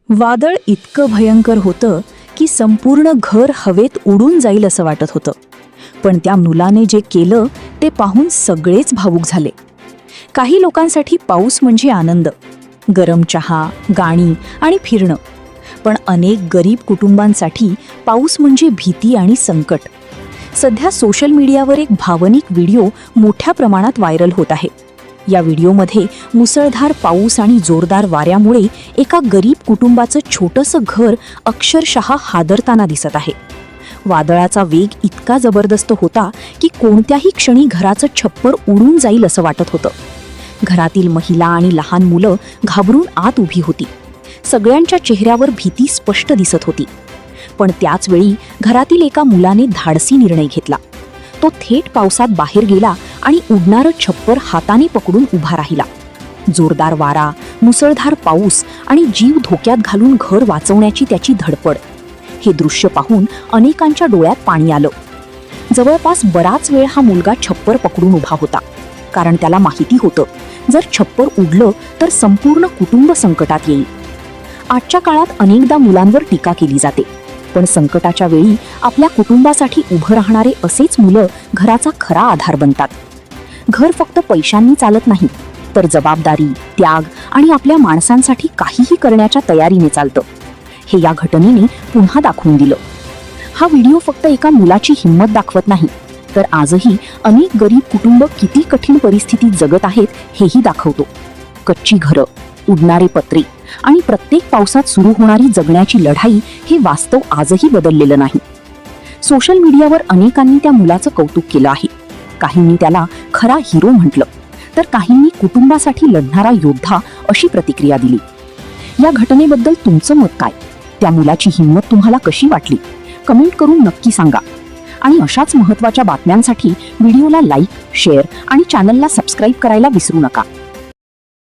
वादळ इतकं भयंकर होतं की संपूर्ण घर हवेत उडून जाईल असं वाटत होतं. पण त्या मुलाने जे केलं ते पाहून सगळेच भावूक झाले. काही लोकांसाठी पाऊस म्हणजे आनंद, गरम चहा, गाणी आणि फिरणं. पण अनेक गरीब कुटुंबांसाठी पाऊस म्हणजे भीती आणि संकट. सध्या सोशल मीडियावर एक भावनिक व्हिडिओ मोठ्या प्रमाणात व्हायरल होत आहे. या व्हिडिओमध्ये मुसळधार पाऊस आणि जोरदार वाऱ्यामुळे एका गरीब कुटुंबाचं छोटंसं घर अक्षरशः हादरताना दिसत आहे. वादळाचा वेग इतका जबरदस्त होता की कोणत्याही क्षणी घराचं छप्पर उडून जाईल असं वाटत होतं. घरातील महिला आणि लहान मुलं घाबरून आत उभी होती. सगळ्यांच्या चेहऱ्यावर भीती स्पष्ट दिसत होती. पण त्याच वेळी घरातील एका मुलाने धाडसी निर्णय घेतला. तो थेट पावसात बाहेर गेला आणि उडणारं छप्पर हाताने पकडून उभा राहिला. जोरदार वारा, मुसळधार पाऊस आणि जीव धोक्यात घालून घर वाचवण्याची त्याची धडपड, हे दृश्य पाहून अनेकांच्या डोळ्यात पाणी आलं. जवळपास बराच वेळ हा मुलगा छप्पर पकडून उभा होता, कारण त्याला माहिती होतं जर छप्पर उडलं तर संपूर्ण कुटुंब संकटात येईल. आजच्या काळात अनेकदा मुलांवर टीका केली जाते, पण संकटाच्या वेळी आपल्या कुटुंबासाठी उभं राहणारे असेच मुलं घराचा खरा आधार बनतात. घर फक्त पैशांनी चालत नाही, तर जबाबदारी, त्याग आणि आपल्या माणसांसाठी काहीही करण्याच्या तयारीने चालतं. हे या घटनेने पुन्हा दाखवून दिलं. हा व्हिडिओ फक्त एका मुलाची हिंमत दाखवत नाही, तर आजही अनेक गरीब कुटुंब किती कठीण परिस्थितीत जगत आहेत हेही दाखवतो. कच्ची घरं, उडणारे पत्रे आणि प्रत्येक पावसात सुरू होणारी जगण्याची लढाई हे वास्तव आजही बदललेलं नाही. सोशल मीडियावर अनेकांनी त्या मुलाचं कौतुक केलं आहे. काहींनी त्याला खरा हिरो म्हटलं, तर काहींनी कुटुंबासाठी लढणारा योद्धा अशी प्रतिक्रिया दिली. या घटनेबद्दल तुमचं मत काय? त्या मुलाची हिंमत तुम्हाला कशी वाटली? कमेंट करून नक्की सांगा. आणि अशाच महत्त्वाच्या बातम्यांसाठी व्हिडिओला लाईक, शेअर आणि चॅनलला सबस्क्राईब करायला विसरू नका.